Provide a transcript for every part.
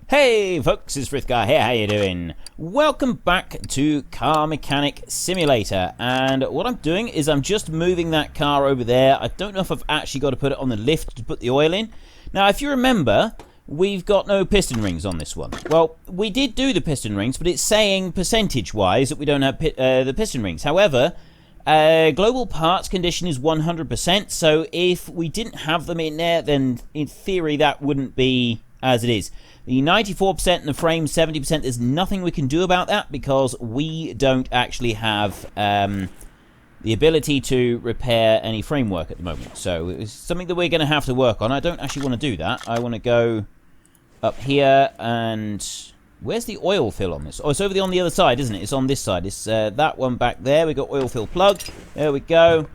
Hey folks, it's Frithgar here, how you doing? Welcome back to Car Mechanic Simulator, and what I'm doing is I'm just moving that car over there. I don't know if I've actually got to put it on the lift to put the oil in. Now if you remember, we've got no piston rings on this one. Well, we did do the piston rings, but it's saying percentage-wise that we don't have the piston rings. However, global parts condition is 100%, so if we didn't have them in there, then in theory that wouldn't be as it is. The 94% and the frame 70%, there's nothing we can do about that because we don't actually have the ability to repair any framework at the moment. So it's something that we're going to have to work on. I don't actually want to do that. I want to go up here and... Where's the oil fill on this? Oh, it's over on the other side, isn't it? It's on this side. It's that one back there. We've got oil fill plug. There we go.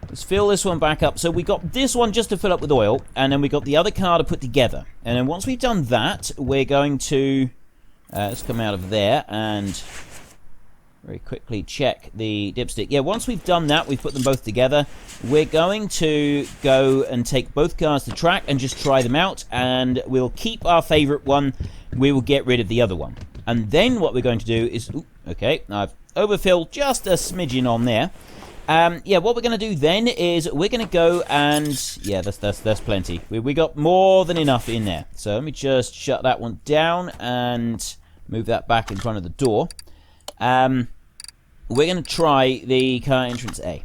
Let's fill this one back up. So we got this one just to fill up with oil, and then we got the other car to put together. And then once we've done that, we're going to let's come out of there and very quickly check the dipstick. Yeah, once we've done that, we've put them both together. We're going to go and take both cars to track and just try them out, and we'll keep our favorite one. We will get rid of the other one. And then what we're going to do is, okay, I've overfilled just a smidgen on there. Yeah, what we're going to do then is we're going to go and... Yeah, that's plenty. We got more than enough in there. So let me just shut that one down and move that back in front of the door. We're going to try the car entrance A.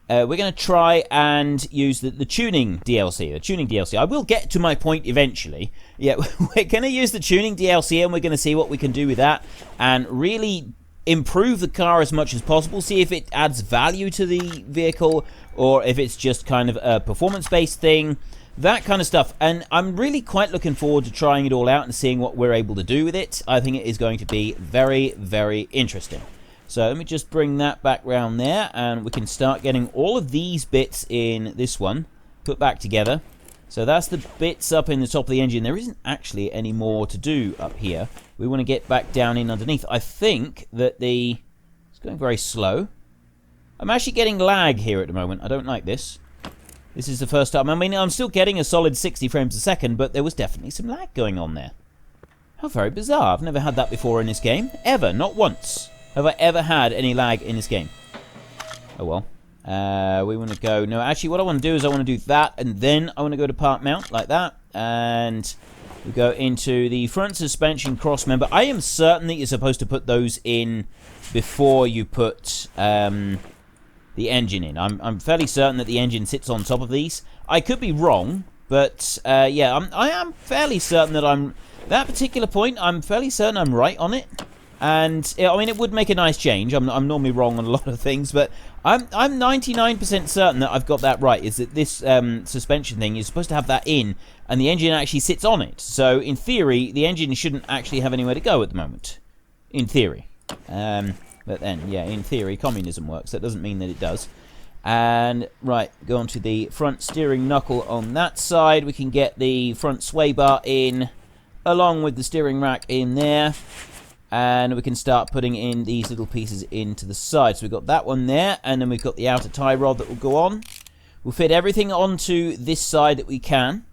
We're going to try and use the tuning DLC. The tuning DLC. I will get to my point eventually. Yeah, we're going to use the tuning DLC and we're going to see what we can do with that and really improve the car as much as possible, see if it adds value to the vehicle or if it's just kind of a performance-based thing, that kind of stuff. And I'm really quite looking forward to trying it all out and seeing what we're able to do with it. I think it is going to be very, very interesting. So let me just bring that back round there and we can start getting all of these bits in this one put back together. So that's the bits up in the top of the engine. There isn't actually any more to do up here. We want to get back down in underneath. I think that it's going very slow. I'm actually getting lag here at the moment. I don't like this. This is the first time. I mean, I'm still getting a solid 60 frames a second, but there was definitely some lag going on there. How very bizarre. I've never had that before in this game. Ever. Not once have I ever had any lag in this game. Oh well. We want to go... No, actually, what I want to do is I want to do that, and then I want to go to part mount, like that. And we go into the front suspension cross member. I am certain that you're supposed to put those in before you put the engine in. I'm fairly certain that the engine sits on top of these. I could be wrong, but yeah, I am fairly certain that that particular point, I'm fairly certain I'm right on it. And I mean, it would make a nice change. I'm normally wrong on a lot of things, but I'm 99% certain that I've got that right. Is that this suspension thing, you're supposed to have that in, and the engine actually sits on it. So in theory, the engine shouldn't actually have anywhere to go at the moment. In theory, but then yeah, in theory, communism works. That doesn't mean that it does. And right, go on to the front steering knuckle on that side. We can get the front sway bar in, along with the steering rack in there. And we can start putting in these little pieces into the side. So we've got that one there, and then we've got the outer tie rod that will go on. We'll fit everything onto this side that we can.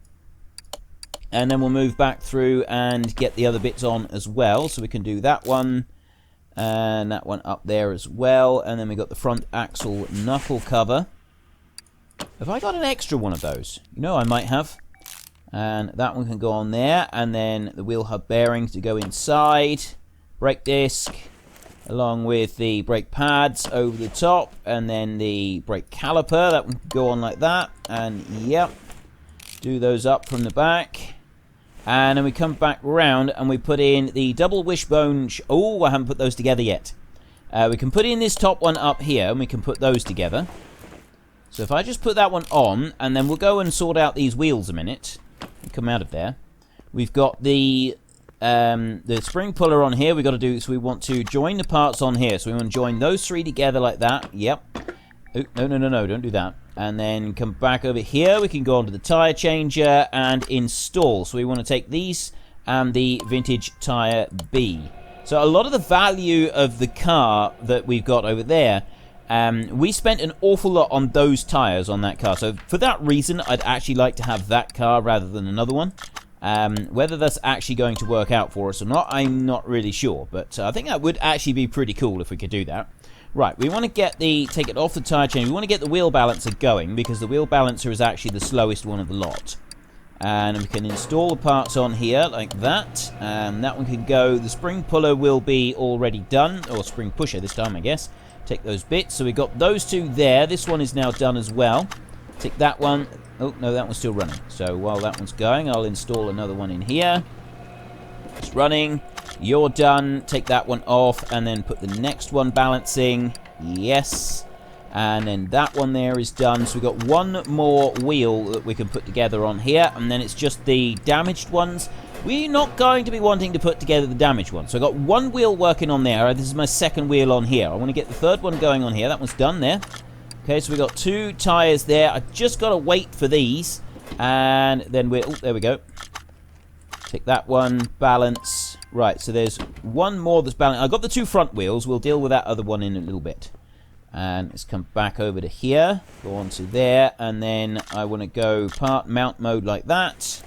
And then we'll move back through and get the other bits on as well. So we can do that one, and that one up there as well. And then we've got the front axle knuckle cover. Have I got an extra one of those? You know, I might have. And that one can go on there. And then the wheel hub bearings to go inside. Brake disc, along with the brake pads over the top, and then the brake caliper, that one can go on like that, and yep, do those up from the back, and then we come back round and we put in the double wishbone, oh, I haven't put those together yet. We can put in this top one up here, and we can put those together. So if I just put that one on, and then we'll go and sort out these wheels a minute, come out of there. We've got the spring puller on here. We got to do, so we want to join the parts on here. So we want to join those three together like that. Yep. Oh, no, don't do that. And then come back over here. We can go onto the tire changer and install. So we want to take these and the vintage tire B. So a lot of the value of the car that we've got over there, we spent an awful lot on those tires on that car. So for that reason, I'd actually like to have that car rather than another one. Whether that's actually going to work out for us or not, I'm not really sure. But I think that would actually be pretty cool if we could do that. Right, we want to take it off the tyre chain. We want to get the wheel balancer going, because the wheel balancer is actually the slowest one of the lot. And we can install the parts on here like that. That one can go. The spring puller will be already done, or spring pusher this time, I guess. Take those bits. So we've got those two there. This one is now done as well. Take that one. Oh, no, that one's still running. So while that one's going, I'll install another one in here. It's running. You're done. Take that one off, and then put the next one balancing. Yes. And then that one there is done. So we've got one more wheel that we can put together on here, and then it's just the damaged ones. We're not going to be wanting to put together the damaged ones. So I've got one wheel working on there. This is my second wheel on here. I want to get the third one going on here. That one's done there. Okay, so we've got two tyres there. I just got to wait for these. And then we're... Oh, there we go. Take that one. Balance. Right, so there's one more that's balanced. I've got the two front wheels. We'll deal with that other one in a little bit. And let's come back over to here. Go on to there. And then I want to go part mount mode like that.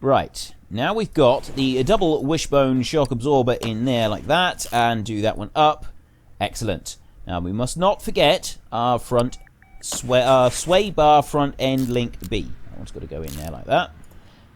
Right. Now we've got the double wishbone shock absorber in there like that. And do that one up. Excellent. Now we must not forget our front sway bar front end link B. That one's got to go in there like that.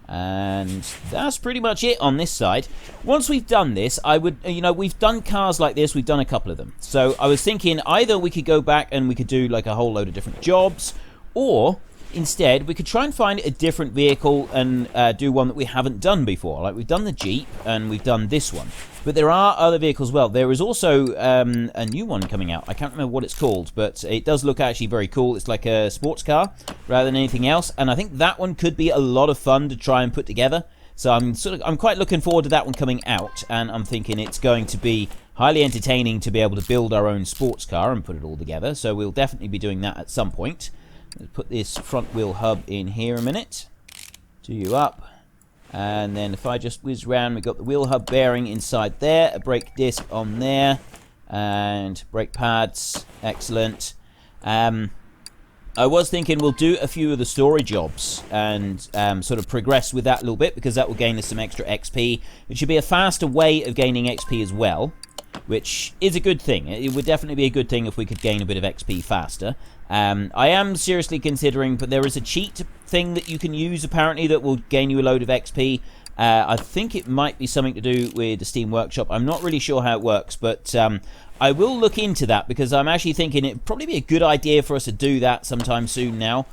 And that's pretty much it on this side. Once we've done this, I would, we've done cars like this. We've done a couple of them. So I was thinking either we could go back and we could do like a whole load of different jobs, or instead we could try and find a different vehicle and do one that we haven't done before. Like we've done the Jeep and we've done this one. But there are other vehicles as well. There is also a new one coming out. I can't remember what it's called, but it does look actually very cool. It's like a sports car rather than anything else. And I think that one could be a lot of fun to try and put together. So I'm quite looking forward to that one coming out. And I'm thinking it's going to be highly entertaining to be able to build our own sports car and put it all together. So we'll definitely be doing that at some point. Let's put this front wheel hub in here a minute. Do you up. And then if I just whiz around, we've got the wheel hub bearing inside there, a brake disc on there, and brake pads. Excellent. I was thinking we'll do a few of the story jobs and sort of progress with that a little bit, because that will gain us some extra XP. It should be a faster way of gaining XP as well, which is a good thing. It would definitely be a good thing if we could gain a bit of XP faster. I am seriously considering, but there is a cheat thing that you can use apparently that will gain you a load of XP. I think it might be something to do with the Steam Workshop. I'm not really sure how it works, but I will look into that, because I'm actually thinking it'd probably be a good idea for us to do that sometime soon now.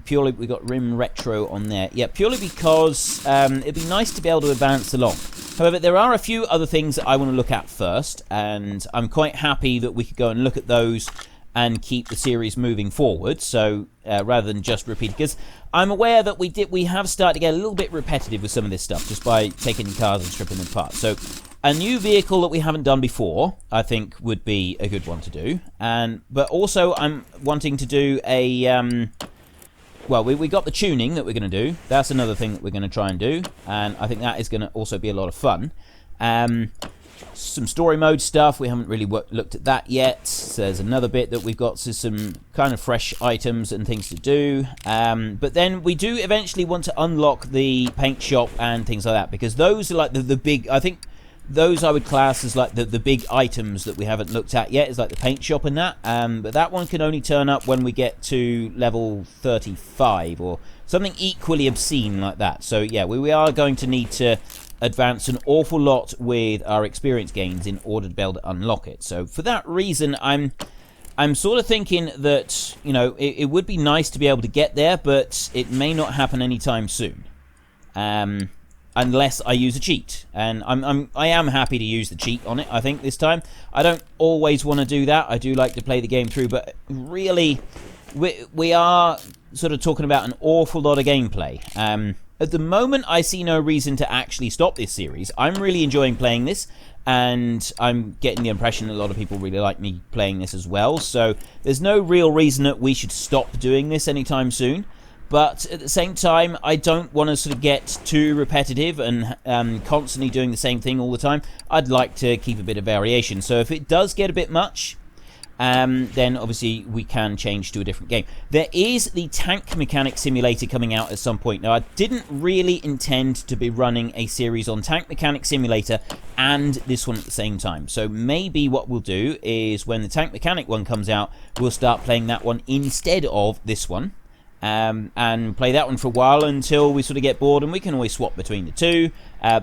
Purely, we got Rim Retro on there. Yeah, purely because it'd be nice to be able to advance along. However, there are a few other things that I want to look at first, and I'm quite happy that we could go and look at those and keep the series moving forward. So rather than just repeat, because I'm aware that we have started to get a little bit repetitive with some of this stuff just by taking cars and stripping them apart. So a new vehicle that we haven't done before, I think, would be a good one to do. But also I'm wanting to do a well, we got the tuning that we're going to do. That's another thing that we're going to try and do, and I think that is going to also be a lot of fun. Some story mode stuff, we haven't really looked at that yet. So there's another bit that we've got some kind of fresh items and things to do. But then we do eventually want to unlock the paint shop and things like that, because those are like the big, I think those I would class as like the big items that we haven't looked at yet, is like the paint shop and that. But that one can only turn up when we get to level 35 or something equally obscene like that. So yeah, we are going to need to advance an awful lot with our experience gains in order to be able to unlock it. So for that reason, I'm sort of thinking that, you know, it would be nice to be able to get there, but it may not happen anytime soon, unless I use a cheat. And I am happy to use the cheat on it, I think, this time. I don't always want to do that. I do like to play the game through, but really we are sort of talking about an awful lot of gameplay. At the moment, I see no reason to actually stop this series. I'm really enjoying playing this, and I'm getting the impression that a lot of people really like me playing this as well. So there's no real reason that we should stop doing this anytime soon. But at the same time, I don't want to sort of get too repetitive and constantly doing the same thing all the time. I'd like to keep a bit of variation. So if it does get a bit much, then obviously we can change to a different game. There is the Tank Mechanic Simulator coming out at some point. Now, I didn't really intend to be running a series on Tank Mechanic Simulator and this one at the same time. So maybe what we'll do is when the Tank Mechanic one comes out, we'll start playing that one instead of this one. And play that one for a while until we sort of get bored, and we can always swap between the two.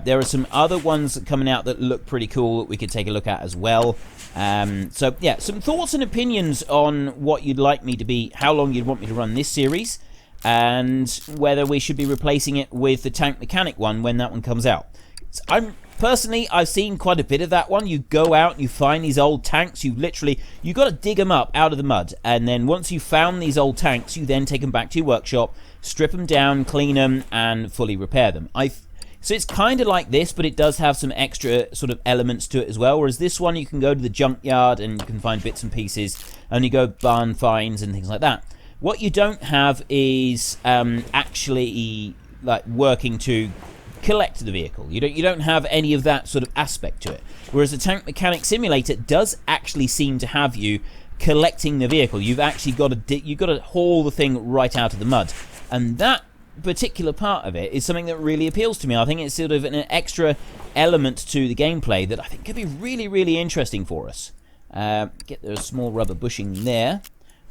There are some other ones coming out that look pretty cool that we could take a look at as well. So yeah, some thoughts and opinions on what you'd like me to be, how long you'd want me to run this series, and whether we should be replacing it with the Tank Mechanic one when that one comes out. So personally, I've seen quite a bit of that one. You go out and you find these old tanks. You got to dig them up out of the mud. And then once you've found these old tanks, you then take them back to your workshop, strip them down, clean them, and fully repair them. So it's kind of like this, but it does have some extra sort of elements to it as well. Whereas this one, you can go to the junkyard and you can find bits and pieces, and you go barn finds and things like that. What you don't have is actually like working to collect the vehicle. You don't have any of that sort of aspect to it. Whereas the Tank Mechanic Simulator does actually seem to have you collecting the vehicle. You've actually got to haul the thing right out of the mud, and that particular part of it is something that really appeals to me. I think it's sort of an extra element to the gameplay that I think could be really, really interesting for us. Get the small rubber bushing there.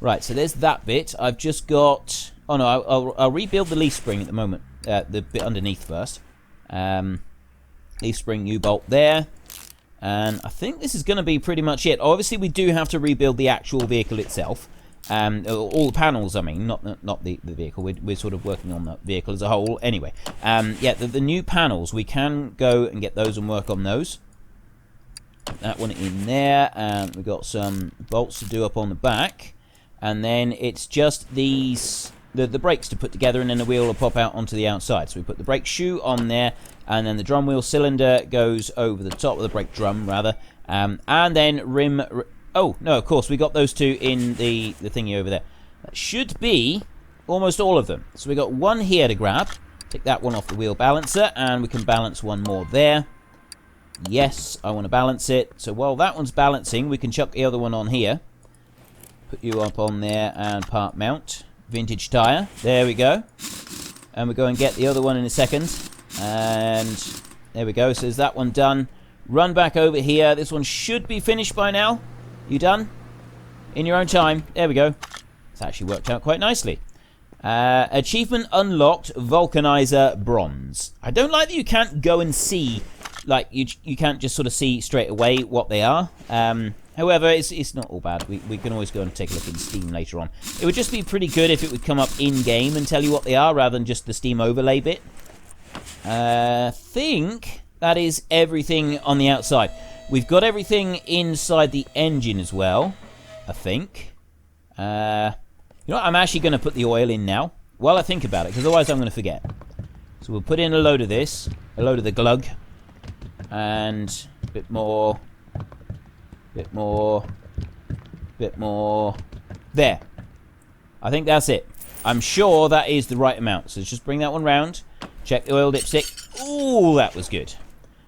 Right, so there's that bit. I've just got... Oh no, I'll rebuild the leaf spring at the moment. The bit underneath first. Leaf spring U-bolt there, and I think this is going to be pretty much it. Obviously, we do have to rebuild the actual vehicle itself, all the panels. I mean, not the vehicle. We're sort of working on the vehicle as a whole. Anyway, yeah, the new panels, we can go and get those and work on those. Put that one in there, and we've got some bolts to do up on the back, and then it's just these. The brakes to put together, and then the wheel will pop out onto the outside. So we put the brake shoe on there, and then the drum wheel cylinder goes over the top of the brake drum, rather. And then rim... Oh, no, of course, we got those two in the thingy over there. That should be almost all of them. So we got one here to grab. Take that one off the wheel balancer, and we can balance one more there. Yes, I want to balance it. So while that one's balancing, we can chuck the other one on here. Put you up on there and part mount. Vintage tire. There we go. And we'll go and get the other one in a second. And there we go. So there's that one done. Run back over here. This one should be finished by now. You done? In your own time. There we go. It's actually worked out quite nicely. Achievement unlocked. Vulcanizer bronze. I don't like that you can't go and see. Like, you can't just sort of see straight away what they are. However, it's not all bad. We can always go and take a look in Steam later on. It would just be pretty good if it would come up in-game and tell you what they are, rather than just the Steam overlay bit. I think that is everything on the outside. We've got everything inside the engine as well, I think. You know what? I'm actually going to put the oil in now, while I think about it, because otherwise I'm going to forget. So we'll put in a load of this, a load of the glug, and a bit more... Bit more. There. I think that's it. I'm sure that is the right amount. So let's just bring that one round. Check the oil dipstick. Ooh, that was good.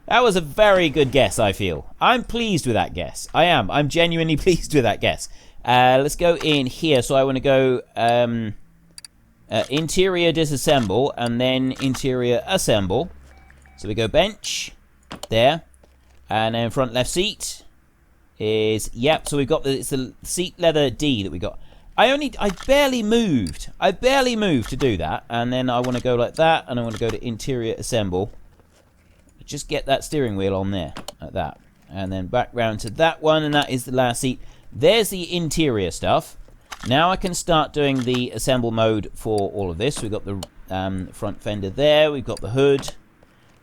That was a very good guess, I feel. I'm pleased with that guess. I am. I'm genuinely pleased with that guess. Let's go in here. So I want to go interior disassemble and then interior assemble. So we go bench. There. And then front left seat. Yep, so we've got it's the seat leather D that we got. I barely moved to do that, and then I want to go like that, and I want to go to interior assemble. Just get that steering wheel on there, like that, and then back round to that one, and that is the last seat. There's the interior stuff. Now I can start doing the assemble mode for all of this. We've got the front fender there, we've got the hood,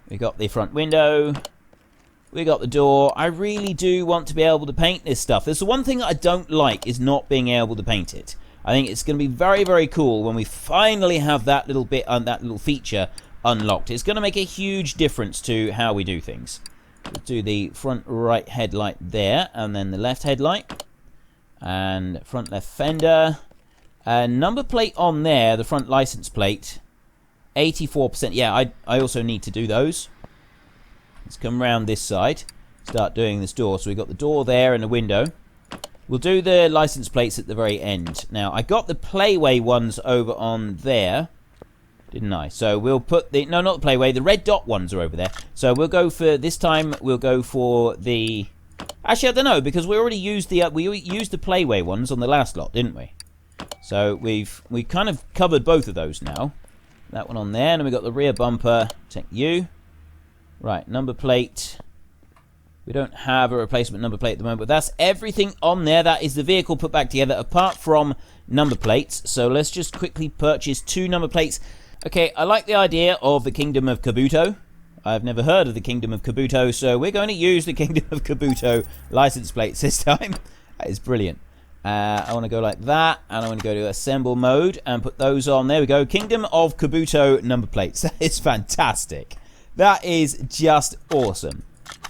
we've got the front window, we got the door. I really do want to be able to paint this stuff. There's the one thing that I don't like is not being able to paint it. I think it's going to be very, very cool when we finally have that little bit and that little feature unlocked. It's going to make a huge difference to how we do things. We'll do the front right headlight there, and then the left headlight, and front left fender. Number plate on there, the front license plate, 84%. Yeah, I also need to do those. Let's come around this side, start doing this door. So we've got the door there and the window. We'll do the license plates at the very end. Now, I got the Playway ones over on there, didn't I? So we'll put the... No, not the Playway. The red dot ones are over there. So we'll go for... This time, we'll go for the... Actually, I don't know, because we already used the... we used the Playway ones on the last lot, didn't we? So we've kind of covered both of those now. That one on there, and then we've got the rear bumper. Take you. Right, number plate... We don't have a replacement number plate at the moment, but that's everything on there. That is the vehicle put back together, apart from number plates. So let's just quickly purchase 2 number plates. Okay, I like the idea of the Kingdom of Kabuto. I've never heard of the Kingdom of Kabuto, so we're going to use the Kingdom of Kabuto license plates this time. That is brilliant. I want to go like that, and I want to go to assemble mode and put those on. There we go. Kingdom of Kabuto number plates. That is fantastic. That is just awesome.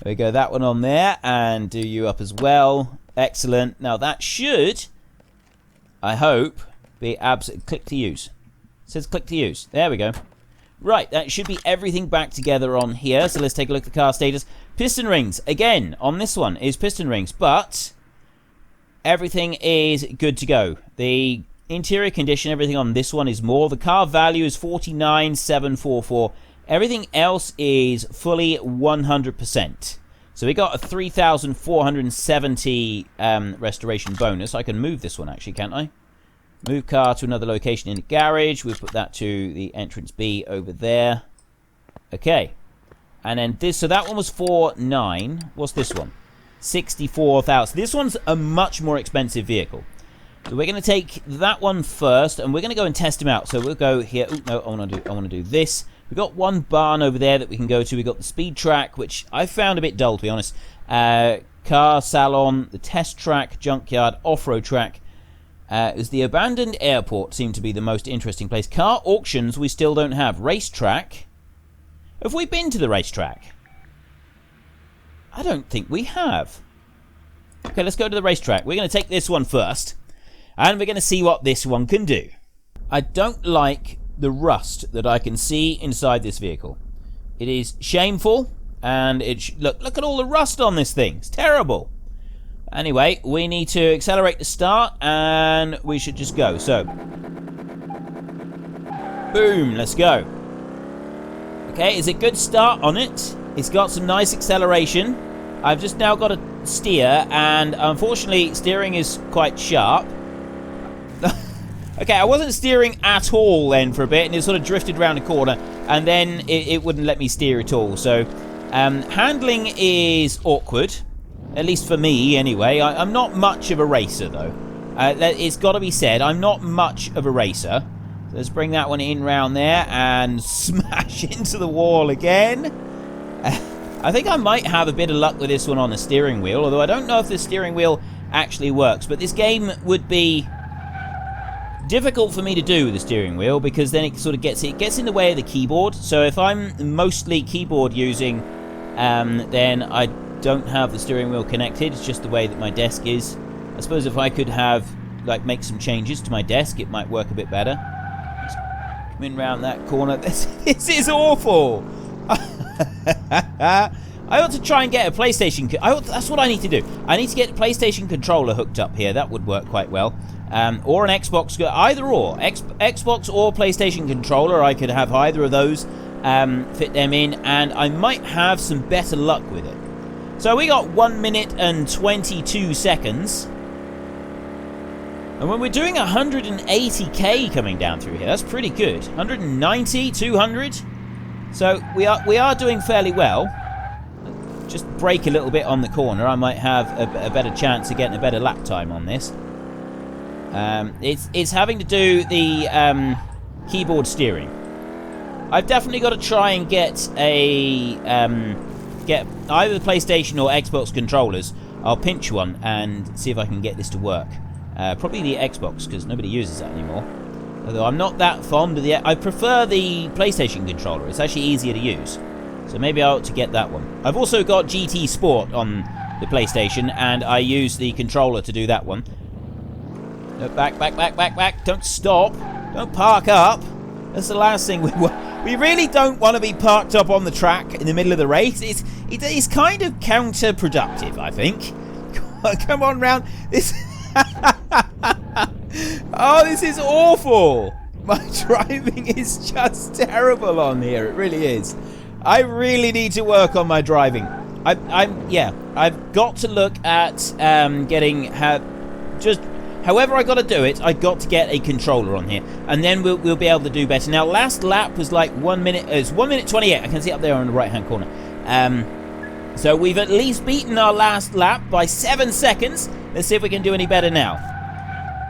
There we go, that one on there, and do you up as well. Excellent. Now that should, I hope, be absolutely... Click to use. It says click to use. There we go. Right, that should be everything back together on here. So let's take a look at the car status. Piston rings, again, on this one is piston rings, but everything is good to go. The interior condition, everything on this one is more. The car value is 49,744. Everything else is fully 100%. So we got a 3,470 restoration bonus. I can move this one actually, can't I? Move car to another location in the garage. We'll put that to the entrance B over there. Okay. And then this, so that one was 4,900. What's this one? 64,000. This one's a much more expensive vehicle. So we're going to take that one first, and we're going to go and test him out. So we'll go here. Oh, no, I want to do this. We've got one barn over there that we can go to. We've got the speed track, which I found a bit dull, to be honest. Car salon, the test track, junkyard, off-road track. Is the abandoned airport seemed to be the most interesting place. Car auctions we still don't have. Racetrack. Have we been to the racetrack? I don't think we have. Okay, let's go to the racetrack. We're going to take this one first, and we're going to see what this one can do. I don't like the rust that I can see inside this vehicle. It is shameful, and look at all the rust on this thing. It's terrible. Anyway, we need to accelerate the start, and we should just go. So, boom, let's go. Okay, it's a good start on it. It's got some nice acceleration. I've just now got to steer, and unfortunately, steering is quite sharp. Okay, I wasn't steering at all then for a bit, and it sort of drifted around the corner, and then it wouldn't let me steer at all. So, handling is awkward, at least for me anyway. I'm not much of a racer, though. It's got to be said, I'm not much of a racer. So let's bring that one in round there and smash into the wall again. I think I might have a bit of luck with this one on the steering wheel, although I don't know if the steering wheel actually works. But this game would be difficult for me to do with the steering wheel, because then it sort of gets in the way of the keyboard. So if I'm mostly keyboard using, then I don't have the steering wheel connected. It's just the way that my desk is. I suppose if I could have, like, make some changes to my desk, it might work a bit better. Just come in round that corner. This is awful. I ought to try and get a PlayStation. That's what I need to do. I need to get a PlayStation controller hooked up here. That would work quite well. Or an Xbox, either or. Xbox or PlayStation controller. I could have either of those, fit them in, and I might have some better luck with it. So we got 1 minute and 22 seconds. And when we're doing 180k coming down through here, that's pretty good. 190, 200. So we are doing fairly well. Just brake a little bit on the corner. I might have a better chance of getting a better lap time on this. It's having to do the keyboard steering. I've definitely got to try and get get either the PlayStation or Xbox controllers. I'll pinch one and see if I can get this to work. Probably the Xbox, because nobody uses that anymore. Although I'm not that fond of I prefer the PlayStation controller. It's actually easier to use. So maybe I ought to get that one. I've also got GT Sport on the PlayStation, and I use the controller to do that one. No, back. Don't stop. Don't park up. That's the last thing we want. We really don't want to be parked up on the track in the middle of the race. It's kind of counterproductive, I think. Come on round. Oh, this is awful. My driving is just terrible on here. It really is. I really need to work on my driving. I've got to look at just however I got to do it. I got to get a controller on here, and then we'll be able to do better. Now, last lap was like 1 minute. It's 1 minute 28. I can see up there on the right hand corner. So we've at least beaten our last lap by 7 seconds. Let's see if we can do any better now.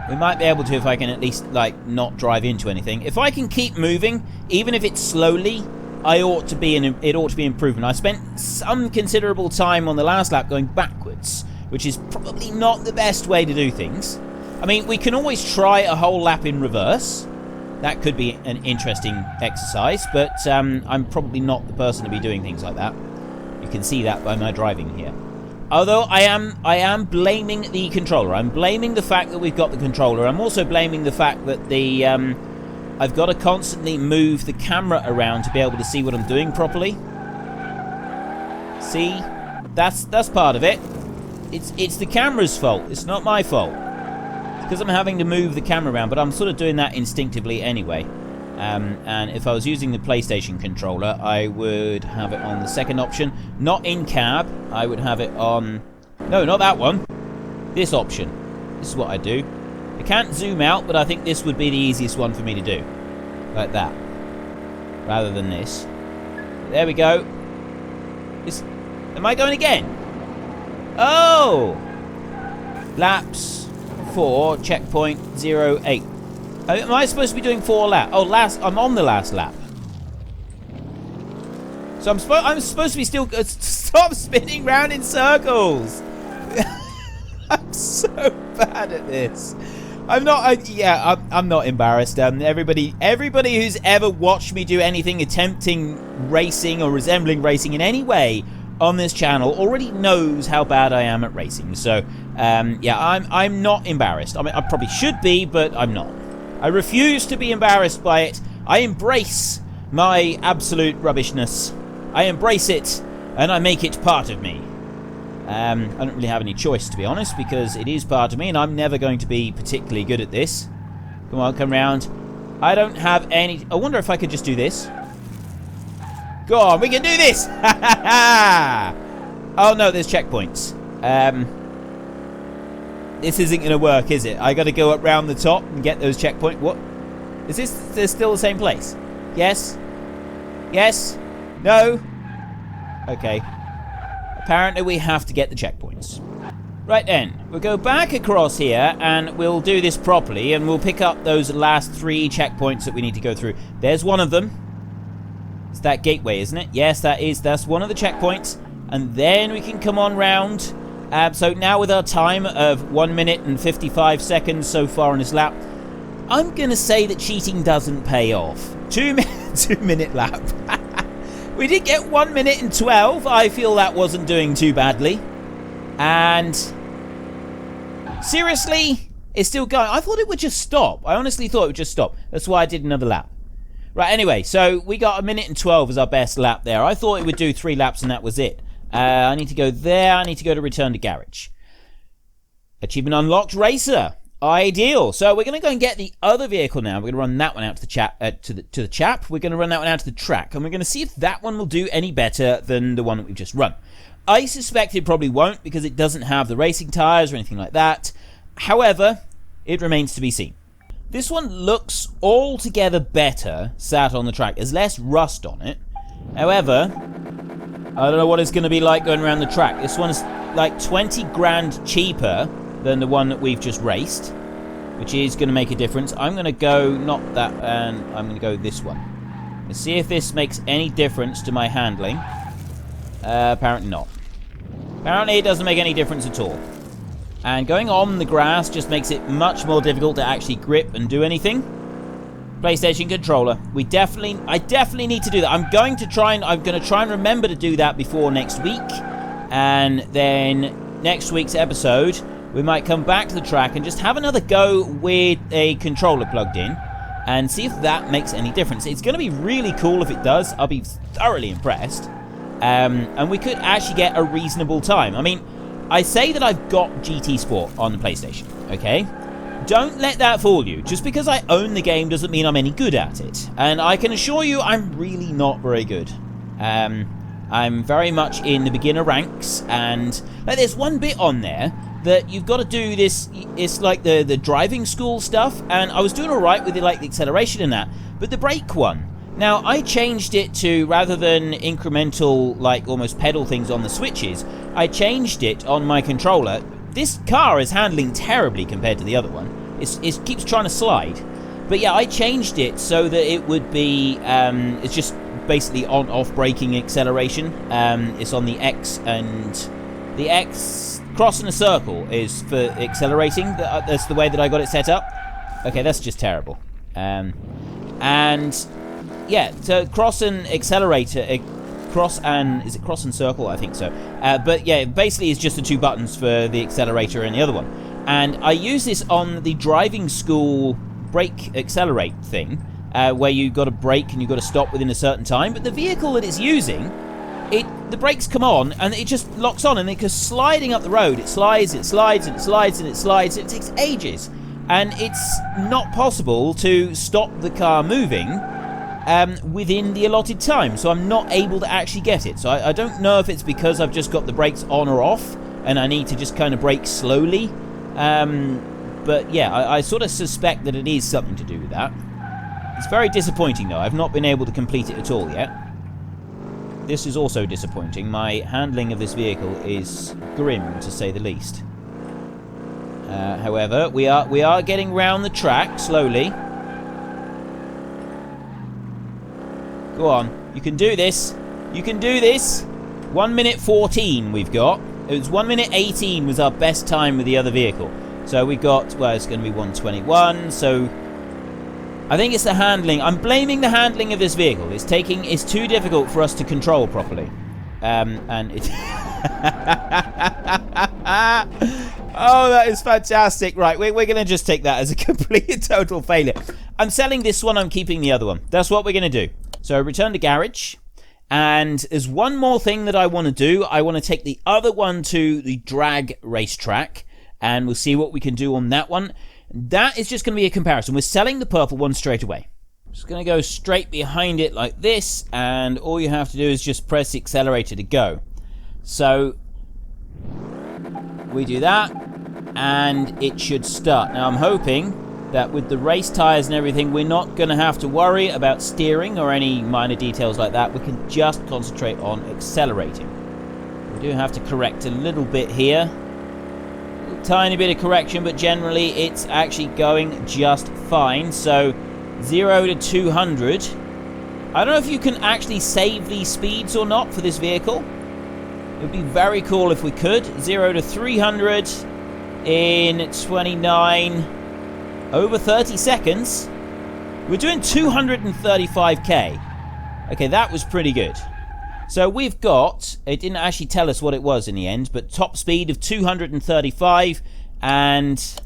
We might be able to if I can at least, like, not drive into anything. If I can keep moving, even if it's slowly, it ought to be improvement. I spent some considerable time on the last lap going backwards, which is probably not the best way to do things. I mean, we can always try a whole lap in reverse. That could be an interesting exercise, but I'm probably not the person to be doing things like that. You can see that by my driving here. Although I am blaming the controller. I'm blaming the fact that we've got the controller. I'm also blaming the fact that I've got to constantly move the camera around to be able to see what I'm doing properly. See? That's part of it. It's the camera's fault. It's not my fault. It's because I'm having to move the camera around, but I'm sort of doing that instinctively anyway. And if I was using the PlayStation controller, I would have it on the second option. Not in cab. I would have it on... No, not that one. This option. This is what I do. I can't zoom out, but I think this would be the easiest one for me to do. Like that. Rather than this. There we go. Am I going again? Oh! Laps 4, checkpoint 08. Am I supposed to be doing 4 laps? Oh, I'm on the last lap. So I'm supposed to be still... Stop spinning round in circles! I'm so bad at this. I'm not embarrassed. Everybody who's ever watched me do anything attempting racing or resembling racing in any way on this channel already knows how bad I am at racing. So, I'm not embarrassed. I mean, I probably should be, but I'm not. I refuse to be embarrassed by it. I embrace my absolute rubbishness. I embrace it, and I make it part of me. I don't really have any choice, to be honest, because it is part of me, and I'm never going to be particularly good at this. Come on, come round. I don't have any... I wonder if I could just do this. Go on, we can do this! Oh, no, there's checkpoints. This isn't going to work, is it? I got to go up round the top and get those checkpoints. What? Is this still the same place? Yes? Yes? No? Okay. Apparently we have to get the checkpoints. Right then, we'll go back across here and we'll do this properly and we'll pick up those last 3 checkpoints that we need to go through. There's one of them. It's that gateway, isn't it? Yes, that's one of the checkpoints. And then we can come on round. So now with our time of 1 minute and 55 seconds so far on this lap, I'm going to say that cheating doesn't pay off. 2 minute lap. We did get 1 minute and 12. I feel that wasn't doing too badly. And seriously, it's still going. I thought it would just stop. I honestly thought it would just stop. That's why I did another lap. Right, anyway, so we got 1 minute and 12 as our best lap there. I thought it would do 3 laps and that was it. I need to go there. I need to go to return to garage. Achievement unlocked, racer. Ideal. So we're going to go and get the other vehicle now. We're going to run that one out to the chap. We're going to run that one out to the track, and we're going to see if that one will do any better than the one that we've just run. I suspect it probably won't because it doesn't have the racing tires or anything like that. However, it remains to be seen. This one looks altogether better sat on the track. There's less rust on it. However, I don't know what it's going to be like going around the track. This one's like 20 grand cheaper than the one that we've just raced, which is going to make a difference. I'm going to go, not that, and I'm going to go this one. Let's see if this makes any difference to my handling. Apparently not. Apparently it doesn't make any difference at all. And going on the grass just makes it much more difficult to actually grip and do anything. PlayStation controller. I definitely need to do that. I'm going to try and remember to do that before next week. And then next week's episode, we might come back to the track and just have another go with a controller plugged in and see if that makes any difference. It's going to be really cool if it does. I'll be thoroughly impressed. And we could actually get a reasonable time. I mean, I say that I've got GT Sport on the PlayStation, okay? don't let that fool you. Just because I own the game doesn't mean I'm any good at it. And I can assure you I'm really not very good. I'm very much in the beginner ranks, and there's one bit on there that you've got to do this. It's like the driving school stuff, and I was doing alright with the acceleration and that, but the brake one. Now, I changed it to, rather than incremental, almost pedal things on the switches, I changed it on my controller. This car is handling terribly compared to the other one. It keeps trying to slide. But yeah, I changed it so that it would be, it's just basically on-off braking acceleration. It's on the X, and the X, cross and a circle is for accelerating. That's the way that I got it set up. Okay, that's just terrible. And yeah, so cross and accelerator, is it cross and circle? I think so. But yeah, basically it's just the two buttons for the accelerator and the other one. And I use this on the driving school brake accelerate thing, where you got to brake and you got to stop within a certain time. But the vehicle that it's using, the brakes come on and it just locks on, and it goes sliding up the road. It slides, it slides, and it slides, and it slides. It takes ages, and it's not possible to stop the car moving within the allotted time. So I'm not able to actually get it. So I don't know if it's because I've just got the brakes on or off, and I need to just kind of brake slowly. But yeah, I sort of suspect that it is something to do with that. It's very disappointing, though. I've not been able to complete it at all yet. This is also disappointing. My handling of this vehicle is grim, to say the least. However, we are getting round the track slowly. Go on. You can do this. You can do this. 1 minute 14 we've got. It was 1 minute 18 was our best time with the other vehicle. So we've got, well, it's going to be 1:21. So I think it's the handling. I'm blaming the handling of this vehicle. It's too difficult for us to control properly. And it oh, that is fantastic. Right, we're going to just take that as a complete and total failure. I'm selling this one, I'm keeping the other one. That's what we're going to do. So return to garage. And there's one more thing that I want to do. I want to take the other one to the drag racetrack, and we'll see what we can do on that one. That is just going to be a comparison. We're selling the purple one straight away. Just going to go straight behind it like this, and all you have to do is just press the accelerator to go. So we do that, and it should start. Now I'm hoping that with the race tires and everything, we're not going to have to worry about steering or any minor details like that. We can just concentrate on accelerating. We do have to correct a little bit here. A tiny bit of correction, but generally it's actually going just fine. So 0 to 200. I don't know if you can actually save these speeds or not for this vehicle. It would be very cool if we could. 0 to 300 in 29... over 30 seconds. We're doing 235k. Okay, that was pretty good. So we've got, it didn't actually tell us what it was in the end, but top speed of 235, and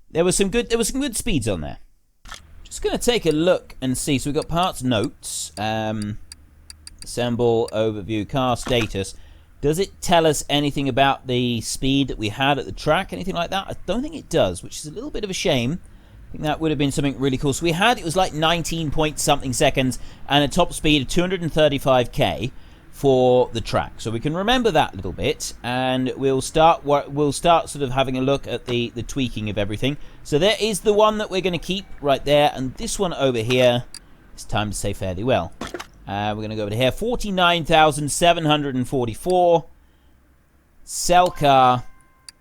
there was some good speeds on there. Just going to take a look and see. So we've got parts, notes, assemble, overview, car status. Does it tell us anything about the speed that we had at the track? Anything like that? I don't think it does, which is a little bit of a shame. I think that would have been something really cool. So we had, it was like 19 point something seconds and a top speed of 235k for the track. So we can remember that little bit, and we'll start sort of having a look at the tweaking of everything. So there is the one that we're going to keep right there, and this one over here, it's time to say fairly well. We're going to go over to here. 49,744. Sell car.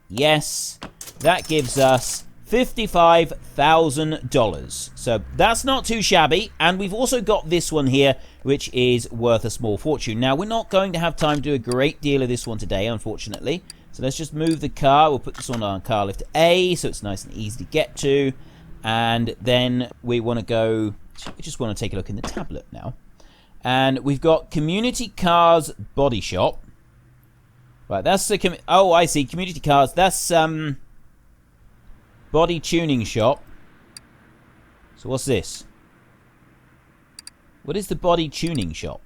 Yes. That gives us $55,000. So that's not too shabby. And we've also got this one here, which is worth a small fortune. Now, we're not going to have time to do a great deal of this one today, unfortunately. So let's just move the car. We'll put this on our car lift A, so it's nice and easy to get to. And then we want to go... we just want to take a look in the tablet now. And we've got Community Cars Body Shop. Right, that's the... oh, I see. Community Cars. That's Body Tuning Shop. So what's this? What is the Body Tuning Shop?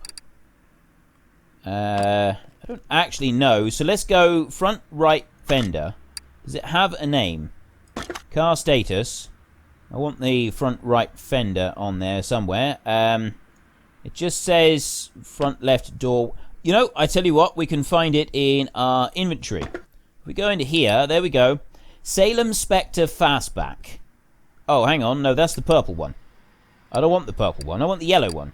I don't actually know. So let's go front right fender. Does it have a name? Car status. I want the front right fender on there somewhere. It just says front left door. You know, I tell you what, we can find it in our inventory. If we go into here, there we go. Salem Spectre Fastback. Oh, hang on. No, that's the purple one. I don't want the purple one. I want the yellow one.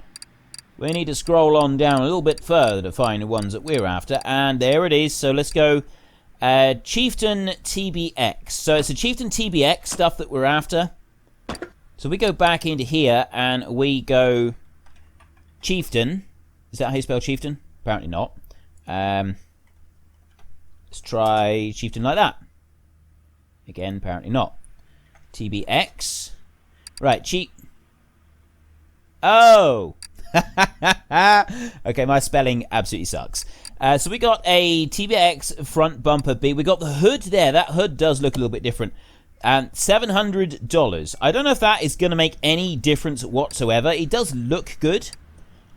We need to scroll on down a little bit further to find the ones that we're after. And there it is. So let's go Chieftain TBX. So it's the Chieftain TBX stuff that we're after. So we go back into here and we go Chieftain. Is that how you spell Chieftain? Apparently not. Let's try Chieftain like that. Again, apparently not. TBX. Right, Oh! Okay, my spelling absolutely sucks. So we got a TBX front bumper B. We got the hood there. That hood does look a little bit different. And $700. I don't know if that is going to make any difference whatsoever. It does look good.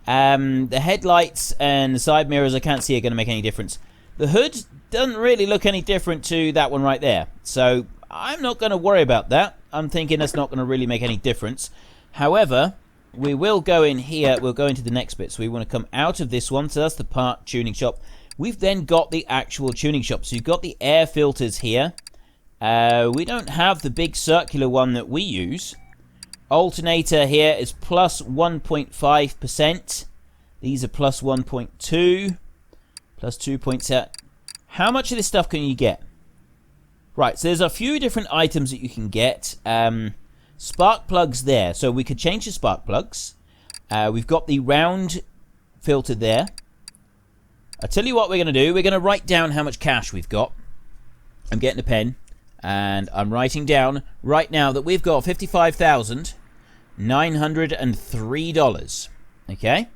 The headlights and the side mirrors I can't see are going to make any difference. The hood doesn't really look any different to that one right there. So I'm not going to worry about that. I'm thinking that's not going to really make any difference. However, we will go in here. We'll go into the next bit. So we want to come out of this one. So that's the part tuning shop. We've then got the actual tuning shop. So you've got the air filters here. We don't have the big circular one that we use. Alternator here is plus 1.5%. These are plus 1.2. Plus 2.7. How much of this stuff can you get? Right, so there's a few different items that you can get. Spark plugs there. So we could change the spark plugs. We've got the round filter there. I'll tell you what we're going to do. We're going to write down how much cash we've got. I'm getting a pen. And I'm writing down right now that we've got $55,903. Okay?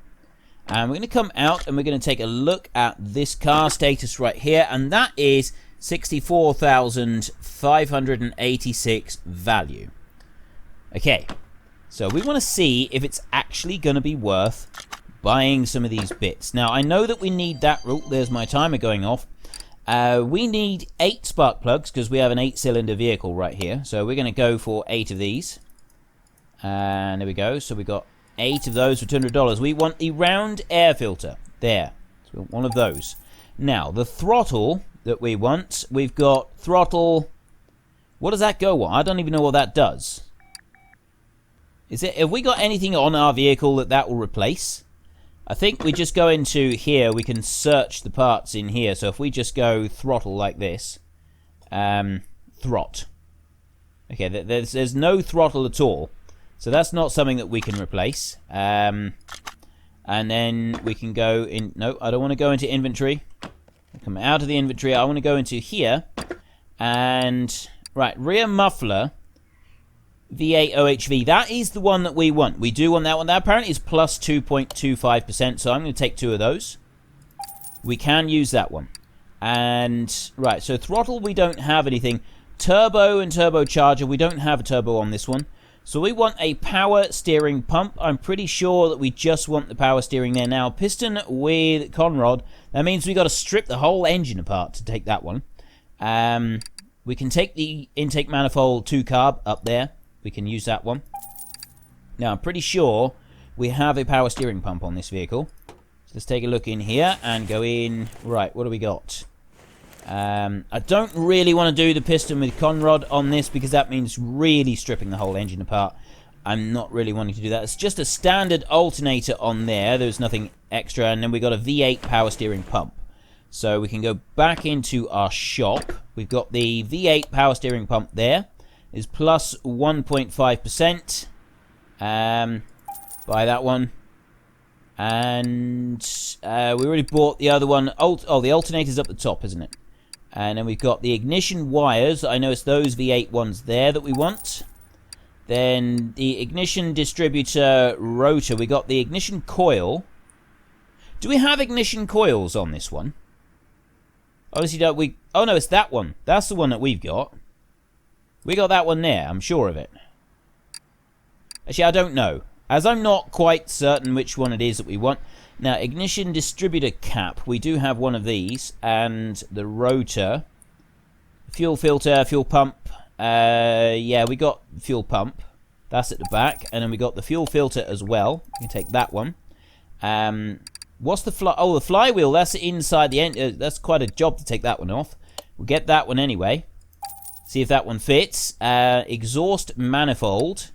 And we're going to come out and we're going to take a look at this car status right here. And that is 64,586 value. Okay. So we want to see if it's actually going to be worth buying some of these bits. Now, I know that we need that. Oh, there's my timer going off. We need 8 spark plugs because we have an 8-cylinder vehicle right here. So we're going to go for 8 of these. And there we go. So we got 8 of those for $200. We want the round air filter. There. So one of those. Now, the throttle that we want, we've got throttle. What does that go on? I don't even know what that does. Have we got anything on our vehicle that will replace? I think we just go into here, we can search the parts in here. So if we just go throttle like this, throt. Okay, there's no throttle at all. So that's not something that we can replace. And then we can go in, no, I don't want to go into inventory. Come out of the inventory, I want to go into here. And, right, rear muffler. V8 OHV, that is the one that we want. We do want that one. That apparently is plus 2.25%, so I'm going to take 2 of those. We can use that one. And, right, so throttle, we don't have anything. Turbo and turbocharger, we don't have a turbo on this one. So we want a power steering pump. I'm pretty sure that we just want the power steering there. Now, piston with conrod, that means we got to strip the whole engine apart to take that one. We can take the intake manifold 2-carb up there. We can use that one. Now, I'm pretty sure we have a power steering pump on this vehicle. So let's take a look in here and go in. Right, what do we got? I don't really want to do the piston with conrod on this because that means really stripping the whole engine apart. I'm not really wanting to do that. It's just a standard alternator on there. There's nothing extra. And then we got a V8 power steering pump. So we can go back into our shop. We've got the V8 power steering pump there. Is plus 1.5%. Buy that one. And we already bought the other one. Oh, the alternator's up the top, isn't it? And then we've got the ignition wires. I know it's those V8 ones there that we want. Then the ignition distributor rotor. We got the ignition coil. Do we have ignition coils on this one? Obviously, don't we? Oh, no, it's that one. That's the one that we've got. We got that one there, I'm sure of it. Actually, I don't know, as I'm not quite certain which one it is that we want. Now, ignition distributor cap, we do have one of these, and the rotor, fuel filter, fuel pump, Yeah, we got fuel pump. That's at the back. And then we got the fuel filter as well. We can take that one. What's the the flywheel. That's inside the end. That's quite a job to take that one off. We'll get that one anyway. See if that one fits. Exhaust manifold.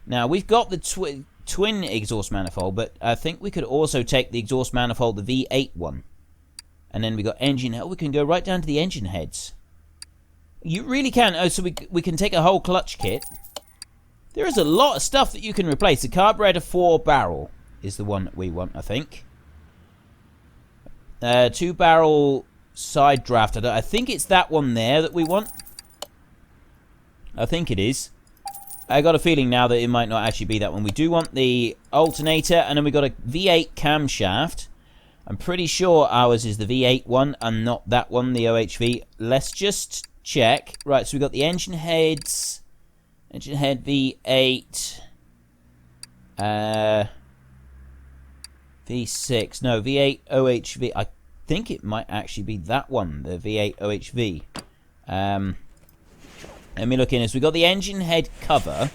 Now, we've got the twin exhaust manifold, but I think we could also take the exhaust manifold, the V8 one. And then we got engine. Oh, we can go right down to the engine heads. You really can. Oh, so we can take a whole clutch kit. There is a lot of stuff that you can replace. The carburetor 4-barrel is the one that we want, I think. 2-barrel side draft. I think it's that one there that we want. I think it is. I got a feeling now that it might not actually be that one. We do want the alternator, and then we got a V8 camshaft. I'm pretty sure ours is the V8 one and not that one, the OHV. Let's just check. Right, so we got the engine heads. Engine head V8. V6. No, V8 OHV. I think it might actually be that one, the V8 OHV. Let me look in this. We got the engine head cover.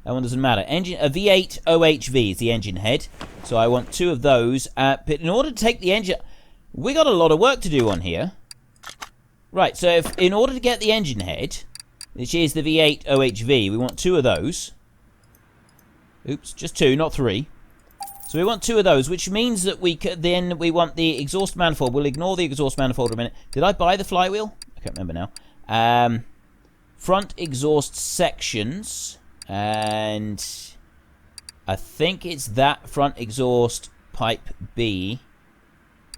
That one doesn't matter. A V8 OHV is the engine head. So I want 2 of those. But in order to take the engine... We got a lot of work to do on here. Right, so in order to get the engine head, which is the V8 OHV, we want 2 of those. Oops, just 2, not 3. So we want 2 of those, which means that then we want the exhaust manifold. We'll ignore the exhaust manifold for a minute. Did I buy the flywheel? I can't remember now. Front exhaust sections, and I think it's that front exhaust pipe B.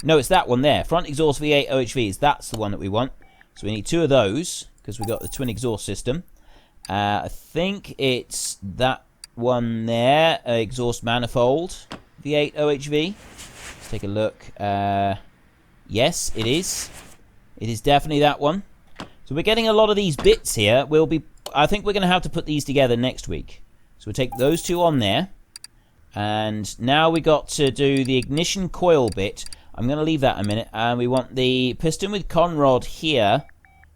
No, it's that one there. Front exhaust V8 OHVs. That's the one that we want. So we need 2 of those because we've got the twin exhaust system. I think it's that one there. Exhaust manifold V8 OHV. Let's take a look. Yes, it is. It is definitely that one. So we're getting a lot of these bits here. I think we're going to have to put these together next week. So we'll take those 2 on there. And now we got to do the ignition coil bit. I'm going to leave that a minute. And we want the piston with conrod here.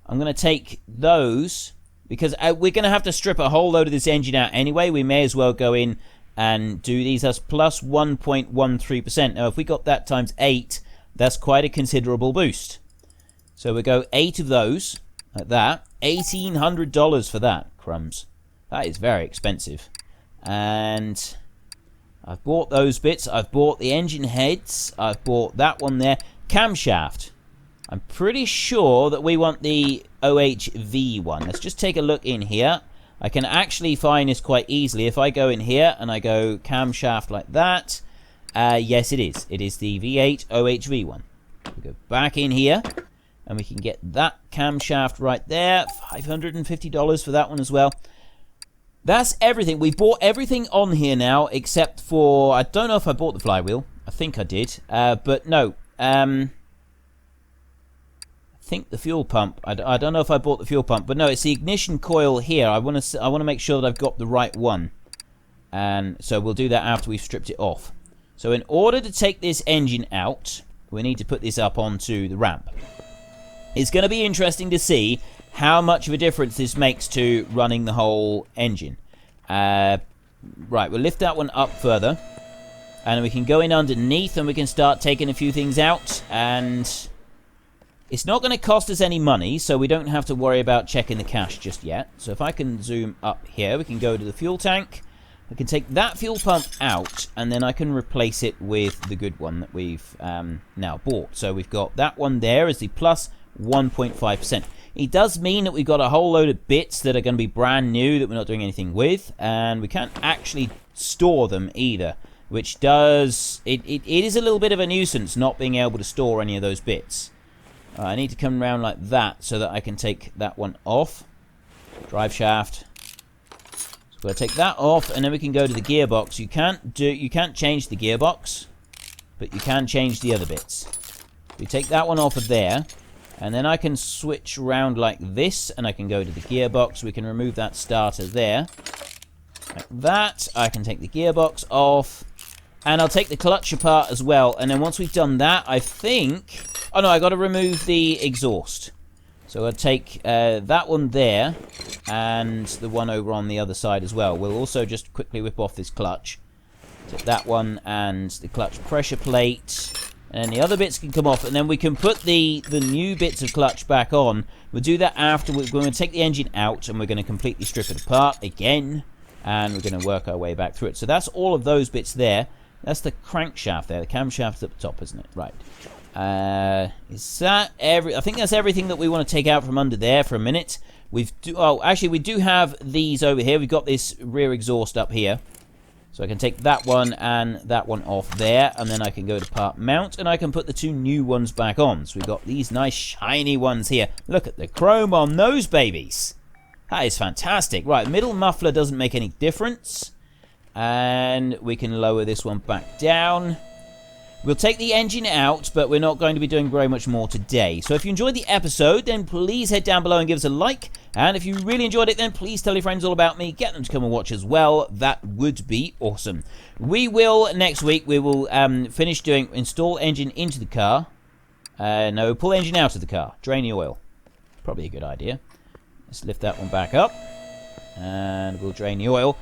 I'm going to take those because we're going to have to strip a whole load of this engine out anyway. We may as well go in and do these as plus 1.13%. Now, if we got that times 8, that's quite a considerable boost. So we go 8 of those. Like that. $1,800 for that. Crumbs. That is very expensive. And I've bought those bits. I've bought the engine heads. I've bought that one there. Camshaft. I'm pretty sure that we want the OHV one. Let's just take a look in here. I can actually find this quite easily. If I go in here and I go camshaft like that. Yes, it is. It is the V8 OHV one. We go back in here. And we can get that camshaft right there. $550 for that one as well. That's everything. We've bought everything on here now, except for... I don't know if I bought the flywheel. I think I did. But no. I think the fuel pump. I don't know if I bought the fuel pump. But no, it's the ignition coil here. I want to make sure that I've got the right one. And so we'll do that after we've stripped it off. So in order to take this engine out, we need to put this up onto the ramp. It's going to be interesting to see how much of a difference this makes to running the whole engine. Right, we'll lift that one up further. And we can go in underneath and we can start taking a few things out. And it's not going to cost us any money, so we don't have to worry about checking the cash just yet. So if I can zoom up here, we can go to the fuel tank. I can take that fuel pump out, and then I can replace it with the good one that we've now bought. So we've got that one there as the plus 1.5%. It does mean that we've got a whole load of bits that are going to be brand new that we're not doing anything with, and we can't actually store them either, which does... It is a little bit of a nuisance not being able to store any of those bits. I need to come around like that so that I can take that one off. Drive shaft. So we'll take that off, and then we can go to the gearbox. You can't change the gearbox, but you can change the other bits. We take that one off of there. And then I can switch around like this, and I can go to the gearbox. We can remove that starter there. Like that. I can take the gearbox off. And I'll take the clutch apart as well. And then once we've done that, I think... Oh no, I got to remove the exhaust. So I'll take that one there and the one over on the other side as well. We'll also just quickly whip off this clutch. Take that one and the clutch pressure plate. And the other bits can come off, and then we can put the new bits of clutch back on. We'll do that after. We're going to take the engine out, and we're going to completely strip it apart again. And we're going to work our way back through it. So that's all of those bits there. That's the crankshaft there. The camshaft's at the top, isn't it? Right. Is that I think that's everything that we want to take out from under there for a minute. Actually, we do have these over here. We've got this rear exhaust up here. So I can take that one and that one off there, and then I can go to part mount, and I can put the two new ones back on. So we've got these nice shiny ones here. Look at the chrome on those babies. That is fantastic. Right, middle muffler doesn't make any difference. And we can lower this one back down. We'll take the engine out, but we're not going to be doing very much more today. So if you enjoyed the episode, then please head down below and give us a like. And if you really enjoyed it, then please tell your friends all about me. Get them to come and watch as well. That would be awesome. We will, next week, we will finish doing install engine into the car. No, pull engine out of the car. Drain the oil. Probably a good idea. Let's lift that one back up. And we'll drain the oil.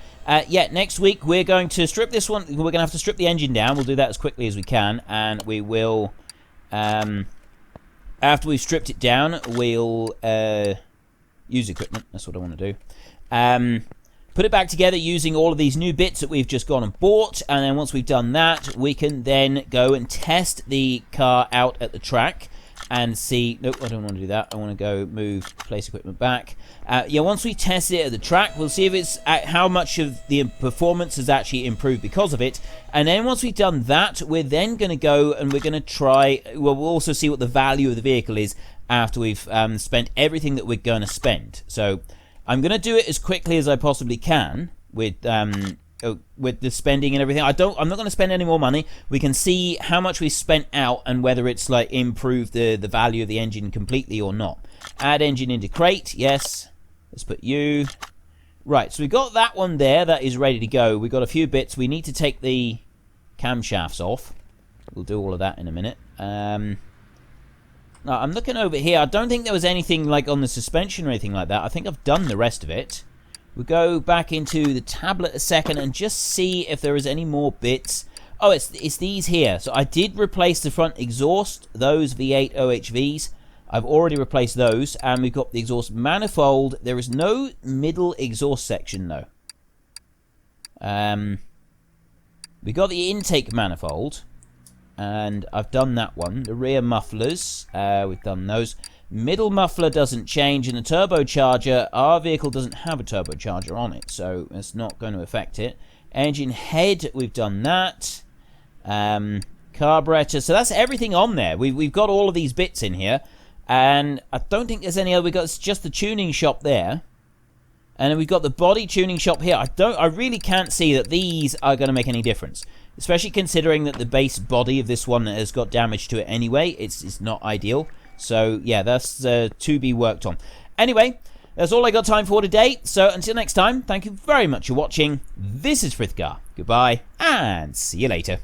Yeah, next week we're going to strip this one. We're going to have to strip the engine down. We'll do that as quickly as we can. And we will, after we've stripped it down, we'll use equipment. That's what I want to do. Put it back together using all of these new bits that we've just gone and bought. And then once we've done that, we can then go and test the car out at the track. And see, nope, I don't want to do that. I want to go move, place equipment back. Yeah, once we test it at the track, we'll see if it's how much of the performance has actually improved because of it. And then once we've done that, we're then going to go and we're going to try. Well, we'll also see what the value of the vehicle is after we've spent everything that we're going to spend. So I'm going to do it as quickly as I possibly can with the spending and everything. I'm not going to spend any more money. We can see how much we spent out and whether it's like improved the value of the engine completely or not. Add engine into crate. Yes. Let's put you. Right, so we've got that one there. That is ready to go. We've got a few bits. We need to take the camshafts off. We'll do all of that in a minute. Now, I'm looking over here. I don't think there was anything like on the suspension or anything like that. I think I've done the rest of it. We'll go back into the tablet a second and just see if there is any more bits. Oh, it's these here. So I did replace the front exhaust, those V8 OHVs. I've already replaced those, and we've got the exhaust manifold. There is no middle exhaust section, though. We got the intake manifold, and I've done that one. The rear mufflers, we've done those. Middle muffler doesn't change, and the turbocharger, our vehicle doesn't have a turbocharger on it, so it's not going to affect it. Engine head, we've done that. Carburetor, so that's everything on there. We've got all of these bits in here, and I don't think there's any other. We've got it's just the tuning shop there, and then we've got the body tuning shop here. I really can't see that these are going to make any difference, especially considering that the base body of this one has got damage to it anyway. It's not ideal. So, yeah, that's to be worked on. Anyway, that's all I got time for today. So, until next time, thank you very much for watching. This is Frithgar. Goodbye, and see you later.